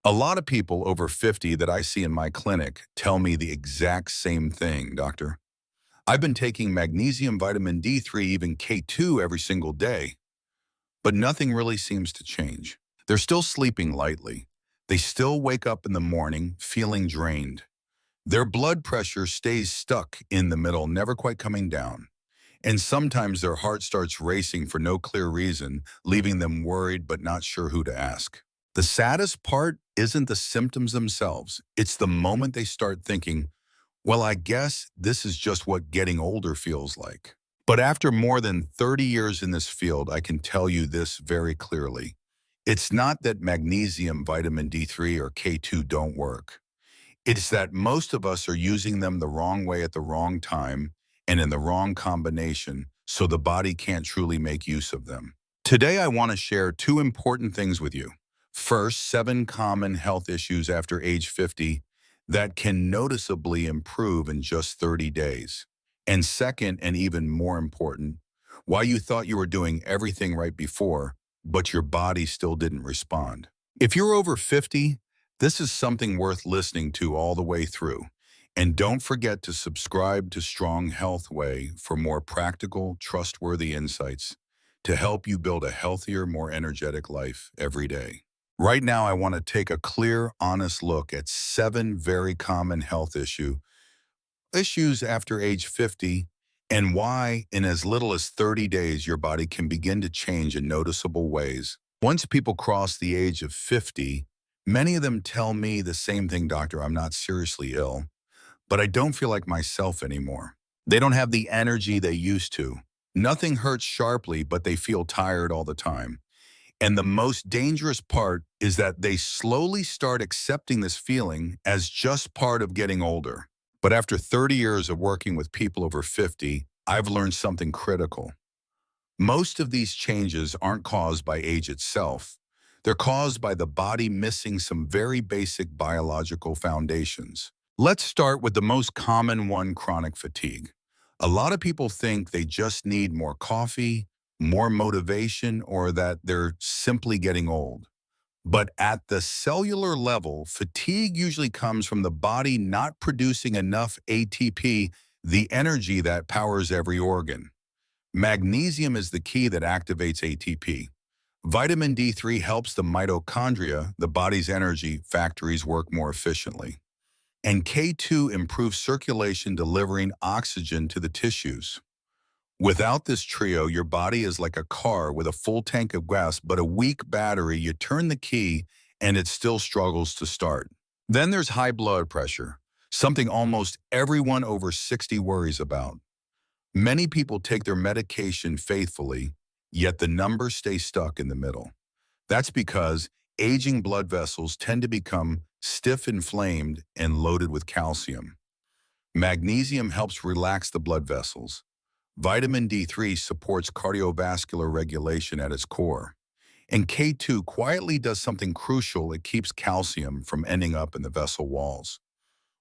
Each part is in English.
A lot of people over 50 that I see in my clinic tell me the exact same thing, doctor. I've been taking magnesium, vitamin D3, even K2 every single day, but nothing really seems to change. They're still sleeping lightly. They still wake up in the morning feeling drained. Their blood pressure stays stuck in the middle, never quite coming down. And sometimes their heart starts racing for no clear reason, leaving them worried but not sure who to ask. The saddest part isn't the symptoms themselves. It's the moment they start thinking, well, I guess this is just what getting older feels like. But after more than 30 years in this field, I can tell you this very clearly. It's not that magnesium, vitamin D3, or K2 don't work. It's that most of us are using them the wrong way at the wrong time and in the wrong combination, so the body can't truly make use of them. Today, I want to share two important things with you. First, 7 common health issues after age 50 that can noticeably improve in just 30 days. And second, and even more important, why you thought you were doing everything right before, but your body still didn't respond. If you're over 50, this is something worth listening to all the way through. And don't forget to subscribe to Strong Health Way for more practical, trustworthy insights to help you build a healthier, more energetic life every day. Right now, I want to take a clear, honest look at 7 very common health issues after age 50 and why in as little as 30 days your body can begin to change in noticeable ways. Once people cross the age of 50, many of them tell me the same thing, doctor, I'm not seriously ill, but I don't feel like myself anymore. They don't have the energy they used to. Nothing hurts sharply, but they feel tired all the time. And the most dangerous part is that they slowly start accepting this feeling as just part of getting older. But after 30 years of working with people over 50, I've learned something critical. Most of these changes aren't caused by age itself. They're caused by the body missing some very basic biological foundations. Let's start with the most common one, chronic fatigue. A lot of people think they just need more coffee, more motivation, or that they're simply getting old. But at the cellular level, fatigue usually comes from the body not producing enough ATP, the energy that powers every organ. Magnesium is the key that activates ATP. Vitamin D3 helps the mitochondria, the body's energy factories, work more efficiently. And K2 improves circulation, delivering oxygen to the tissues. Without this trio, your body is like a car with a full tank of gas, but a weak battery. You turn the key and it still struggles to start. Then there's high blood pressure, something almost everyone over 60 worries about. Many people take their medication faithfully, yet the numbers stay stuck in the middle. That's because aging blood vessels tend to become stiff, inflamed, and loaded with calcium. Magnesium helps relax the blood vessels. Vitamin D3 supports cardiovascular regulation at its core. And K2 quietly does something crucial. It keeps calcium from ending up in the vessel walls.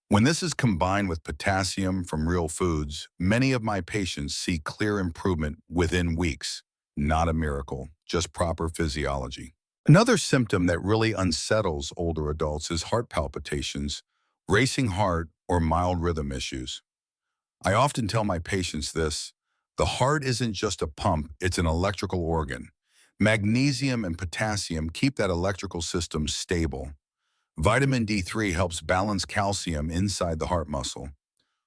When this is combined with potassium from real foods, many of my patients see clear improvement within weeks. Not a miracle, just proper physiology. Another symptom that really unsettles older adults is heart palpitations, racing heart, or mild rhythm issues. I often tell my patients this: the heart isn't just a pump, it's an electrical organ. Magnesium and potassium keep that electrical system stable. Vitamin D3 helps balance calcium inside the heart muscle.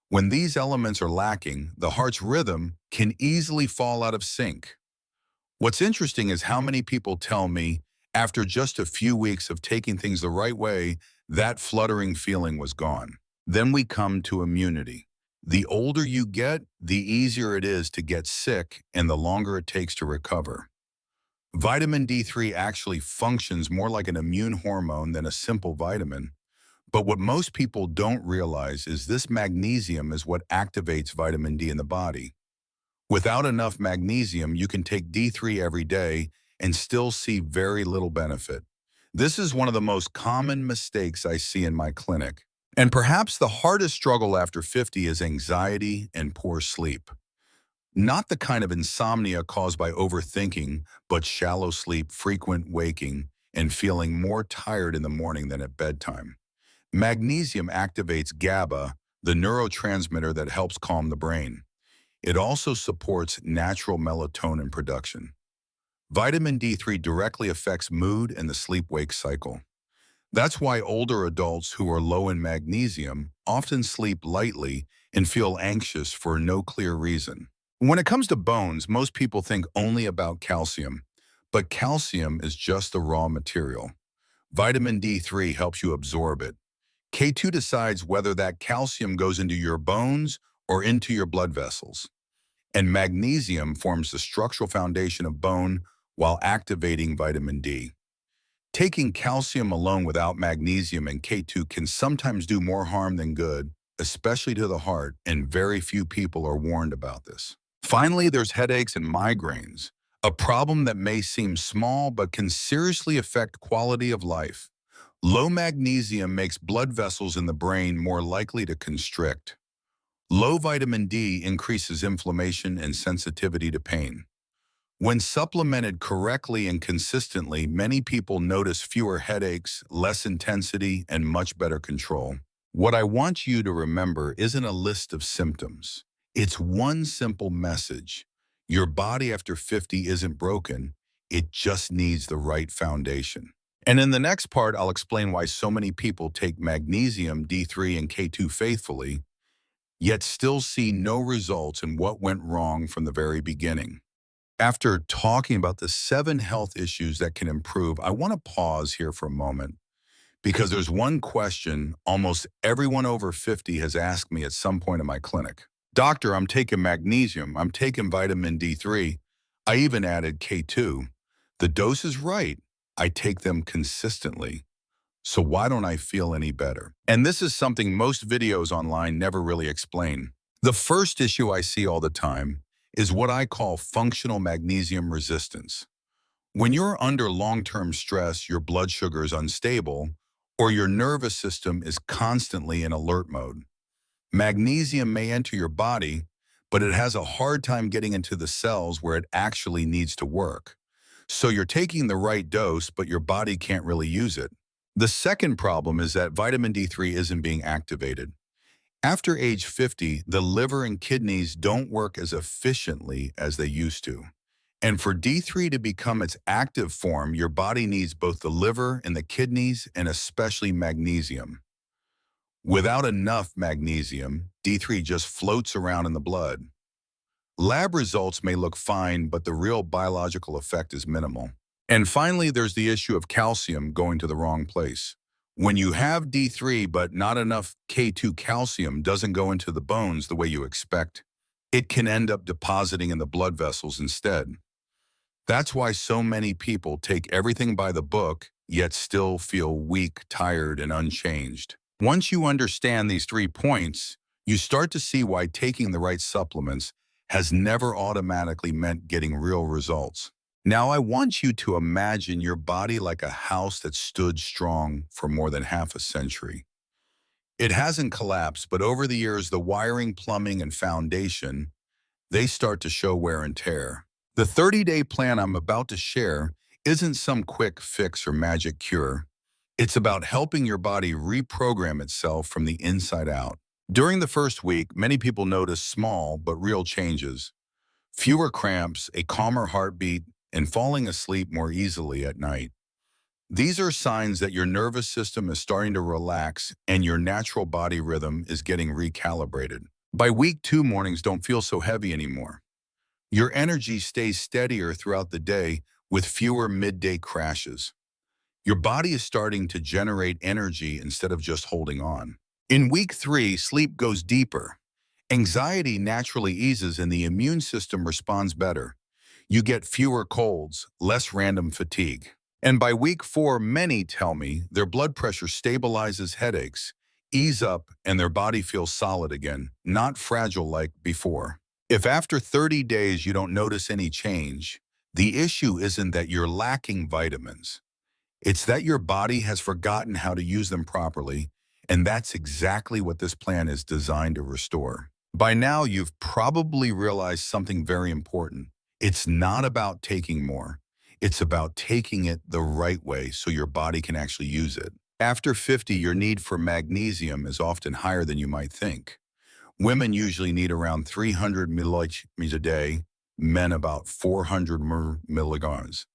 When these elements are lacking, the heart's rhythm can easily fall out of sync. What's interesting is how many people tell me, after just a few weeks of taking things the right way, that fluttering feeling was gone. Then we come to immunity. The older you get, the easier it is to get sick and the longer it takes to recover. Vitamin D3 actually functions more like an immune hormone than a simple vitamin. But what most people don't realize is this magnesium is what activates vitamin D in the body. Without enough magnesium, you can take D3 every day and still see very little benefit. This is one of the most common mistakes I see in my clinic. And perhaps the hardest struggle after 50 is anxiety and poor sleep. Not the kind of insomnia caused by overthinking, but shallow sleep, frequent waking, and feeling more tired in the morning than at bedtime. Magnesium activates GABA, the neurotransmitter that helps calm the brain. It also supports natural melatonin production. Vitamin D3 directly affects mood and the sleep-wake cycle. That's why older adults who are low in magnesium often sleep lightly and feel anxious for no clear reason. When it comes to bones, most people think only about calcium, but calcium is just the raw material. Vitamin D3 helps you absorb it. K2 decides whether that calcium goes into your bones or into your blood vessels. And magnesium forms the structural foundation of bone while activating vitamin D. Taking calcium alone without magnesium and K2 can sometimes do more harm than good, especially to the heart, and very few people are warned about this. Finally, there's headaches and migraines, a problem that may seem small but can seriously affect quality of life. Low magnesium makes blood vessels in the brain more likely to constrict. Low vitamin D increases inflammation and sensitivity to pain. When supplemented correctly and consistently, many people notice fewer headaches, less intensity, and much better control. What I want you to remember isn't a list of symptoms. It's one simple message. Your body after 50 isn't broken. It just needs the right foundation. And in the next part, I'll explain why so many people take magnesium, D3, and K2 faithfully, yet still see no results and what went wrong from the very beginning. After talking about the 7 health issues that can improve, I want to pause here for a moment because there's one question almost everyone over 50 has asked me at some point in my clinic. Doctor, I'm taking magnesium, I'm taking vitamin D3, I even added K2. The dose is right. I take them consistently. So why don't I feel any better? And this is something most videos online never really explain. The first issue I see all the time is what I call functional magnesium resistance. When you're under long-term stress, your blood sugar is unstable, or your nervous system is constantly in alert mode. Magnesium may enter your body, but it has a hard time getting into the cells where it actually needs to work. So you're taking the right dose, but your body can't really use it. The second problem is that vitamin D3 isn't being activated. After age 50, the liver and kidneys don't work as efficiently as they used to. And for D3 to become its active form, your body needs both the liver and the kidneys, and especially magnesium. Without enough magnesium, D3 just floats around in the blood. Lab results may look fine, but the real biological effect is minimal. And finally, there's the issue of calcium going to the wrong place. When you have D3 but not enough K2, calcium doesn't go into the bones the way you expect. It can end up depositing in the blood vessels instead. That's why so many people take everything by the book, yet still feel weak, tired, and unchanged. Once you understand these 3 points, you start to see why taking the right supplements has never automatically meant getting real results. Now I want you to imagine your body like a house that stood strong for more than half a century. It hasn't collapsed, but over the years, the wiring, plumbing, and foundation, they start to show wear and tear. The 30-day plan I'm about to share isn't some quick fix or magic cure. It's about helping your body reprogram itself from the inside out. During the first week, many people notice small but real changes. Fewer cramps, a calmer heartbeat, and falling asleep more easily at night. These are signs that your nervous system is starting to relax and your natural body rhythm is getting recalibrated. By week 2, mornings don't feel so heavy anymore. Your energy stays steadier throughout the day with fewer midday crashes. Your body is starting to generate energy instead of just holding on. In week 3, sleep goes deeper. Anxiety naturally eases and the immune system responds better. You get fewer colds, less random fatigue. And by week 4, many tell me their blood pressure stabilizes, headaches ease up, and their body feels solid again, not fragile like before. If after 30 days you don't notice any change, the issue isn't that you're lacking vitamins. It's that your body has forgotten how to use them properly, and that's exactly what this plan is designed to restore. By now, you've probably realized something very important. It's not about taking more. It's about taking it the right way so your body can actually use it. After 50, your need for magnesium is often higher than you might think. Women usually need around 300 milligrams a day, men about 400 milligrams.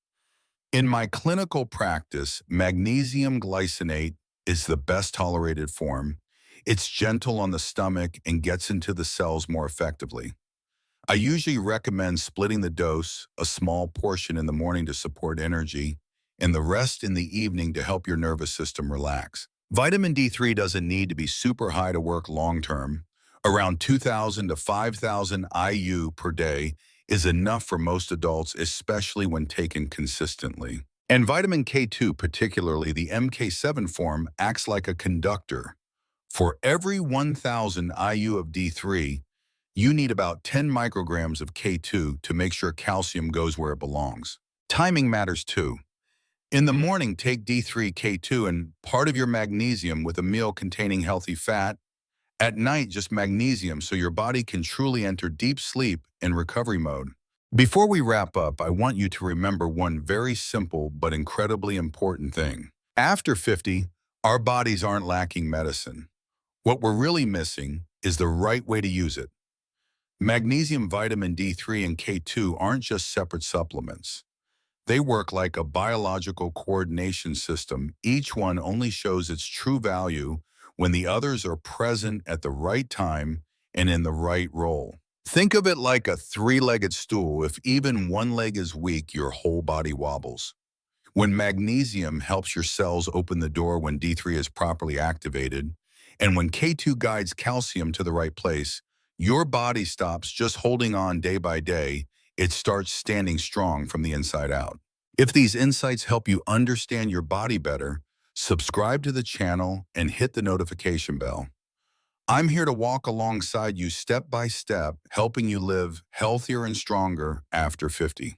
In my clinical practice, magnesium glycinate is the best tolerated form. It's gentle on the stomach and gets into the cells more effectively. I usually recommend splitting the dose, a small portion in the morning to support energy, and the rest in the evening to help your nervous system relax. Vitamin D3 doesn't need to be super high to work long term. Around 2,000 to 5,000 IU per day is enough for most adults, especially when taken consistently. And vitamin K2, particularly the MK7 form, acts like a conductor. For every 1,000 IU of D3, you need about 10 micrograms of K2 to make sure calcium goes where it belongs. Timing matters too. In the morning, take D3 K2 and part of your magnesium with a meal containing healthy fat. At night, just magnesium so your body can truly enter deep sleep and recovery mode. Before we wrap up, I want you to remember one very simple but incredibly important thing. After 50, our bodies aren't lacking medicine. What we're really missing is the right way to use it. Magnesium, vitamin D3, and K2 aren't just separate supplements. They work like a biological coordination system. Each one only shows its true value when the others are present at the right time and in the right role. Think of it like a three-legged stool. If even one leg is weak, your whole body wobbles. When magnesium helps your cells open the door when D3 is properly activated, and when K2 guides calcium to the right place, your body stops just holding on day by day. It starts standing strong from the inside out. If these insights help you understand your body better, subscribe to the channel and hit the notification bell. I'm here to walk alongside you step by step, helping you live healthier and stronger after 50.